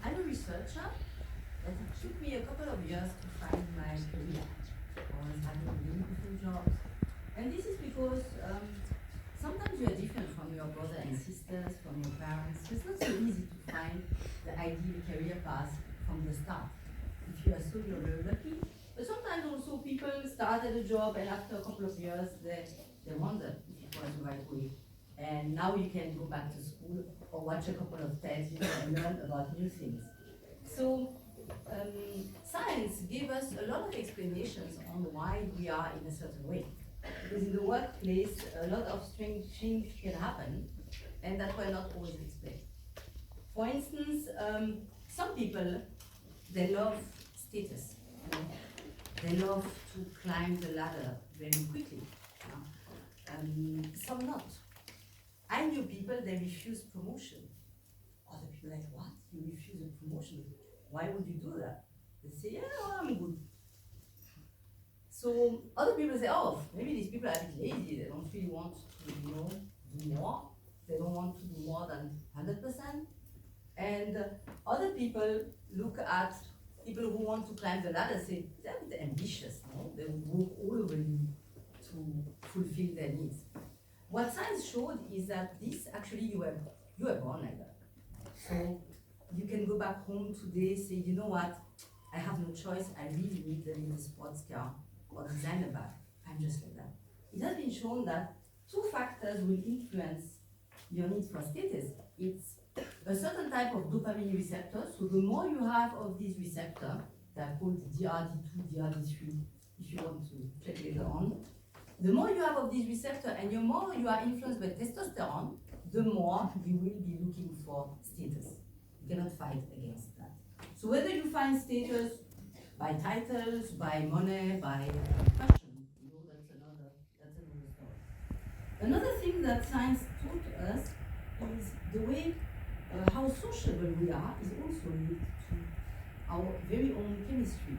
I'm a researcher, but it took me a couple of years to find my career. I was having many different jobs. And this is because sometimes you are different from your brothers and sisters, from your parents. So it's not so easy to find the ideal career path from the start. If you are so, you're very lucky. But sometimes also people start at a job and after a couple of years they wonder if it was the right way. And now you can go back to school or watch a couple of TEDs, and learn about new things. So science gave us a lot of explanations on why we are in a certain way. Because in the workplace, a lot of strange things can happen, and that were not always explained. For instance, some people, they love status. You know? They love to climb the ladder very quickly. You know? Some not. I knew people, they refuse promotion. Other people like, what? You refuse a promotion? Why would you do that? They say, yeah, well, I'm good. So other people say, oh, maybe these people are a bit lazy. They don't really want to, do more. They don't want to do more than 100%. And other people look at people who want to climb the ladder, say they're a bit ambitious, no? They work all over you to fulfill their needs. What science showed is that this actually you were born like that. So you can go back home today, say, you know what, I have no choice, I really need a sports car or designer bag. I'm just like that. It has been shown that two factors will influence your need for status. It's a certain type of dopamine receptor. So the more you have of these receptors, they're called DRD2, DRD3, if you want to check later on. The more you have of these receptors and the more you are influenced by testosterone, the more you will be looking for status. You cannot fight against that. So whether you find status by titles, by money, by fashion, that's another story. Another thing that science taught us is the way how sociable we are is also linked to our very own chemistry.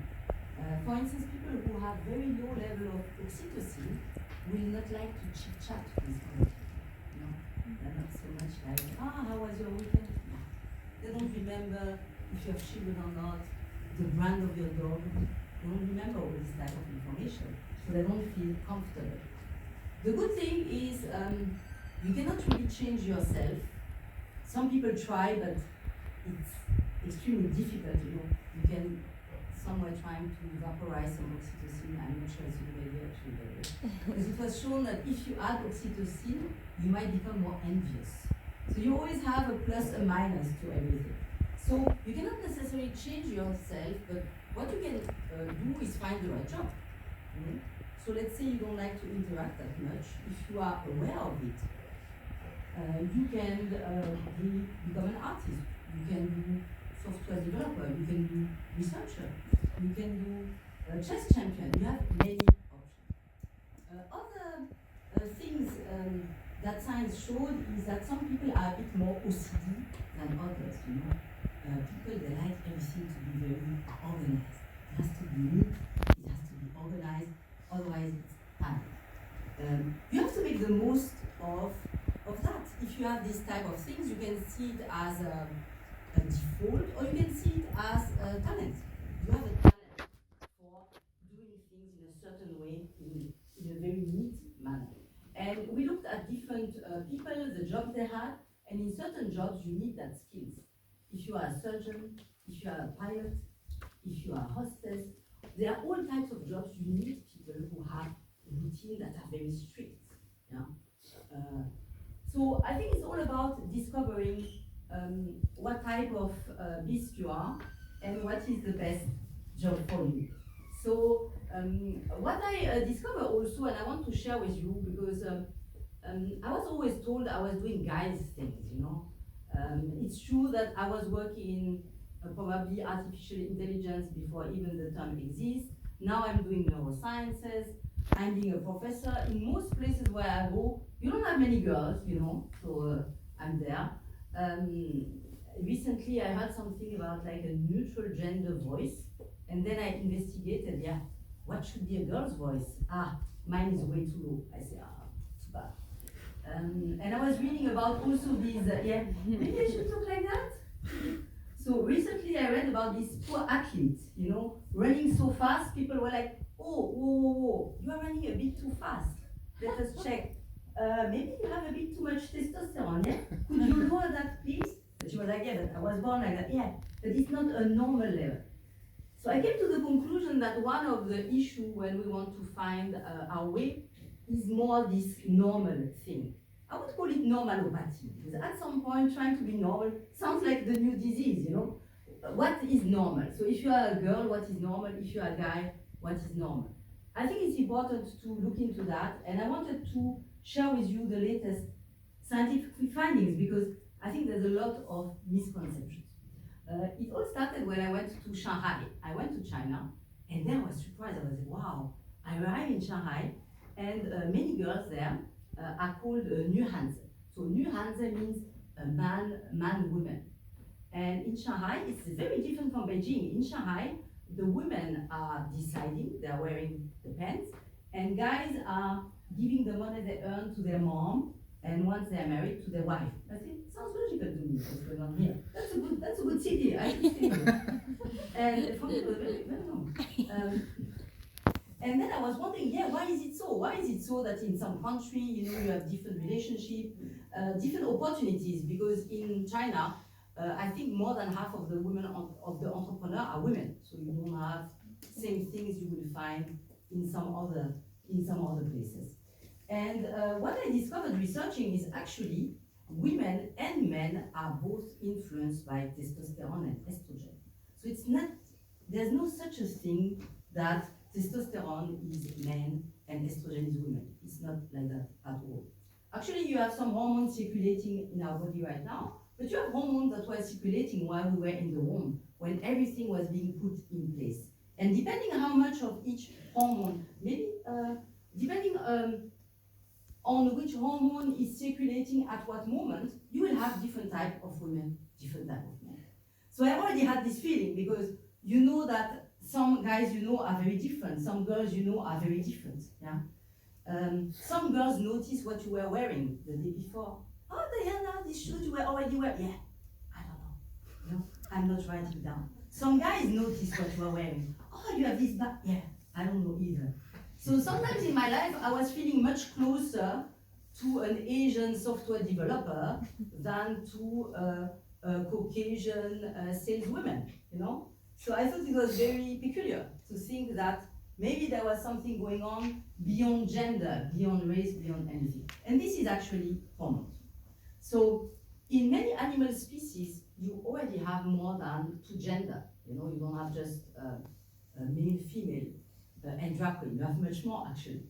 For instance, people who have very low level of oxytocin will not like to chit-chat with other people. They're not so much like, how was your weekend? No. They don't remember if you have children or not, the brand of your dog. They don't remember all this type of information, so they don't feel comfortable. The good thing is you cannot really change yourself. Some people try, but it's extremely difficult. You can somewhere trying to vaporize some oxytocin. I'm not sure it's a good idea actually, because it was shown that if you add oxytocin, you might become more envious. So you always have a plus, a minus to everything. So you cannot necessarily change yourself, but what you can do is find the right job. So let's say you don't like to interact that much. If you are aware of it, you can become an artist. You can do software developer. You can do researcher. You can do chess champion. You have many options. Other things that science showed is that some people are a bit more OCD than others. People, they like everything to be very organized. It has to be neat. It has to be organized. Otherwise, it's panic. You have to make the most of that. If you have this type of things, you can see it as a default, or you can see it as a talent. You have a talent for doing things in a certain way, in a very neat manner. And we looked at different people, the jobs they had, and in certain jobs you need that skills. If you are a surgeon, if you are a pilot, if you are a hostess, there are all types of jobs you need people who have routines that are very strict. Yeah? So I think it's all about discovering what type of beast you are and what is the best job for you. So what I discovered also, and I want to share with you, because I was always told I was doing guys things, it's true that I was working in probably artificial intelligence before even the term exists. Now I'm doing neurosciences. I'm being a professor. In most places where I go, you don't have many girls, so I'm there. Recently I heard something about like a neutral gender voice, and then I investigated, what should be a girl's voice? Mine is way too low. I say, too bad. And I was reading about also these, maybe I should talk like that? So So recently I read about these poor athletes, you know, running so fast, people were like, oh, whoa, whoa, whoa, you are running a bit too fast. Let us check. Maybe you have a bit too much testosterone, yeah? Could you lower that, please? But she was like, yeah, but I was born like that. Yeah, but it's not a normal level. So I came to the conclusion that one of the issues when we want to find our way is more this normal thing. I would call it normalopathy, because at some point trying to be normal sounds like the new disease, you know? What is normal? So if you are a girl, what is normal? If you are a guy, what is normal? I think it's important to look into that, and I wanted to share with you the latest scientific findings, because I think there's a lot of misconceptions. It all started when I went to Shanghai. I went to China, and then I was surprised. I was like, wow. I arrived in Shanghai, and many girls there are called Nuhanzi. So Nuhanzi means man, woman. And in Shanghai, it's very different from Beijing. In Shanghai, the women are deciding, they're wearing the pants, and guys are giving the money they earn to their mom, and once they're married, to their wife. I think sounds logical to me, what's going on here. That's a good city, I think. And for me, it was very, and then I was wondering, yeah, why is it so? Why is it so that in some country, you know, you have different relationships, different opportunities? Because in China, I think more than half of the women of the entrepreneur are women. So you don't have same things you will find in some other places. And what I discovered researching is actually women and men are both influenced by testosterone and estrogen. So it's not, there's no such a thing that testosterone is men and estrogen is women. It's not like that at all. Actually, you have some hormones circulating in our body right now, but you have hormones that were circulating while we were in the womb, when everything was being put in place. And depending on how much of each hormone, maybe depending on which hormone is circulating at what moment, you will have different type of women, different type of men. So I already had this feeling, because you know that some guys you know are very different, some girls you know are very different. Yeah. Some girls notice what you were wearing the day before. Oh, Diana, this shoes you were already wearing. Yeah, I don't know. You know, I'm not writing down. Some guys notice what you are wearing. Oh, you have this bag. Yeah, I don't know either. So sometimes in my life, I was feeling much closer to an Asian software developer than to a Caucasian saleswoman, you know? So I thought it was very peculiar to think that maybe there was something going on beyond gender, beyond race, beyond anything. And this is actually hormones. So in many animal species, you already have more than two gender. You know, you don't have just male, female, and drag queen. You have much more actually.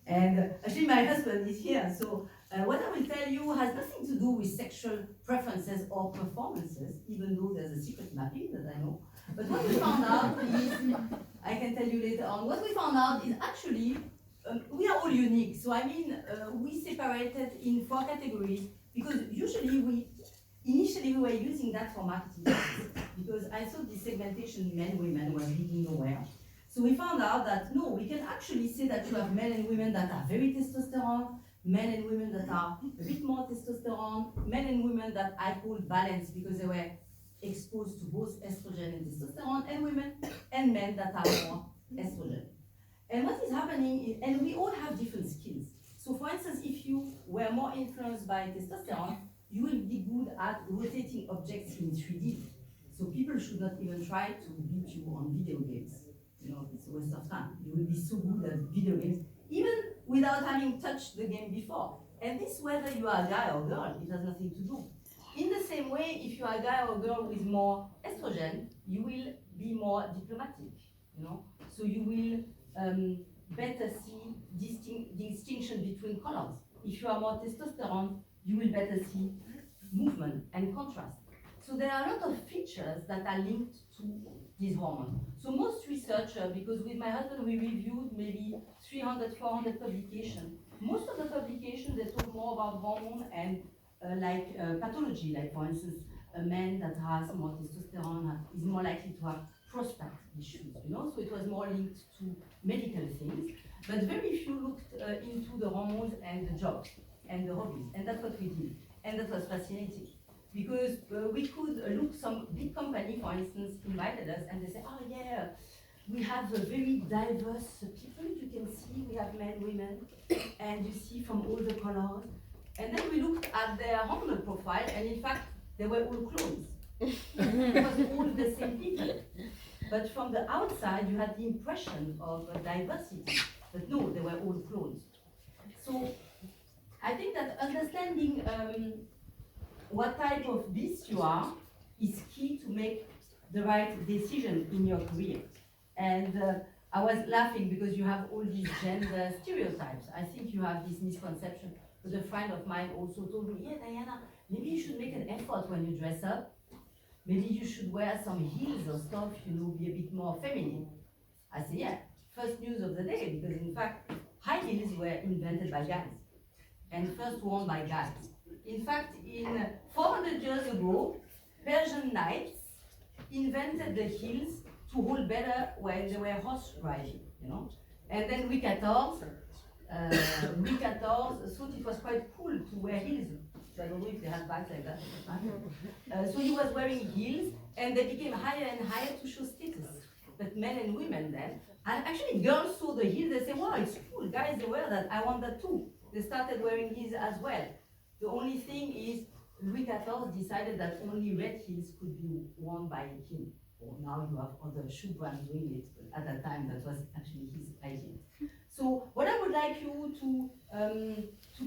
And actually my husband is here, so what I will tell you has nothing to do with sexual preferences or performances, even though there's a secret mapping that I know. But what we found out is, I can tell you later on, what we found out is actually, we are all unique. So I mean, we separated in 4 categories, because usually initially we were using that for marketing purposes, because I thought the segmentation men, women was leading nowhere. So we found out that no, we can actually say that you have men and women that are very testosterone, men and women that are a bit more testosterone, men and women that I call balanced because they were exposed to both estrogen and testosterone, and women and men that are more estrogen. And what is happening is, and we all have different skills. So for instance, if you were more influenced by testosterone, you will be good at rotating objects in 3D. So people should not even try to beat you on video games. You know, it's a waste of time. You will be so good at video games, even without having touched the game before. And this, whether you are a guy or girl, it has nothing to do. In the same way, if you are a guy or girl with more estrogen, you will be more diplomatic, you know? So you will better see distinction between colors. If you are more testosterone, you will better see movement and contrast. So there are a lot of features that are linked to this hormone. So most researchers, because with my husband we reviewed maybe 300, 400 publications, most of the publications they talk more about hormone and pathology, like for instance, a man that has more testosterone is more likely to have prostate issues, you know, so it was more linked to medical things, but very few looked into the hormones and the jobs and the hobbies, and that's what we did, and that was fascinating. because we could look, some big company, for instance, invited us and they say, oh yeah, we have a very diverse people, you can see, we have men, women, and you see from all the colors. And then we looked at their hormonal profile, and in fact, they were all clones. It was all the same people. But from the outside, you had the impression of diversity, but no, they were all clones. So I think that understanding what type of beast you are is key to make the right decision in your career. And I was laughing because you have all these gender stereotypes. I think you have this misconception. But a friend of mine also told me, yeah, Diana, maybe you should make an effort when you dress up. Maybe you should wear some heels or stuff, you know, be a bit more feminine. I said, yeah, first news of the day, because in fact, high heels were invented by guys and first worn by guys. In fact, in 400 years ago, Persian knights invented the heels to hold better when they were horse riding, you know. And then Louis XIV thought it was quite cool to wear heels. So I don't know if they had bags like that at the time. So he was wearing heels, and they became higher and higher to show status. But men and women then, and actually girls saw the heels, they say, wow, it's cool, guys, they wear that, I want that too. They started wearing heels as well. The only thing is, Louis XIV decided that only red heels could be worn by him. Well, now you have other shoe brands doing it, but at that time that was actually his idea. So what I would like you to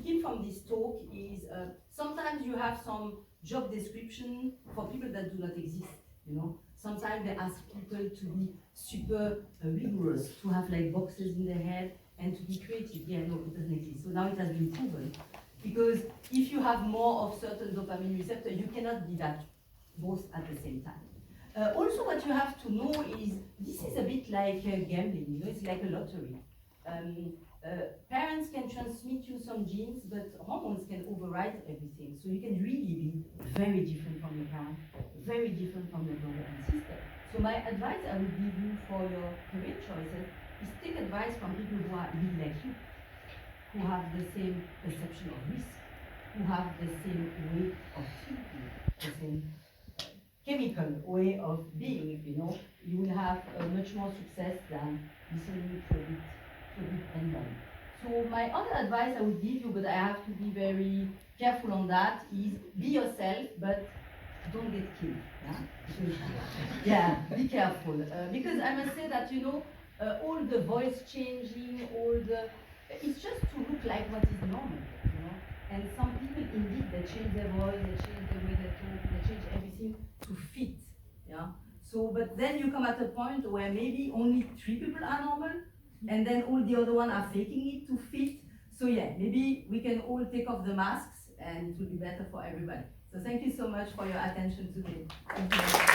keep from this talk is sometimes you have some job description for people that do not exist, you know. Sometimes they ask people to be super rigorous, to have like boxes in their head and to be creative. Yeah, no, it doesn't exist. So now it has been proven. Because if you have more of certain dopamine receptor, you cannot be that both at the same time. Also, what you have to know is this is a bit like gambling, you know, it's like a lottery. Parents can transmit you some genes, but hormones can override everything. So you can really be very different from your parent, very different from your brother and sister. So my advice I would give you for your career choices is take advice from people who are really like you, who have the same perception of risk, who have the same way of thinking, the same chemical way of being, you know. You will have much more success than listening to a bit anybody. So my other advice I would give you, but I have to be very careful on that, is be yourself, but don't get killed. Yeah, yeah, be careful. Because I must say that, you know, all the voice changing, it's just to look like what is normal, you know. And some people indeed, they change their voice, they change the way they talk, they change everything to fit, yeah. So, but then you come at a point where maybe only 3 people are normal, and then all the other ones are faking it to fit. So yeah, maybe we can all take off the masks and it will be better for everybody. So thank you so much for your attention today. Thank you.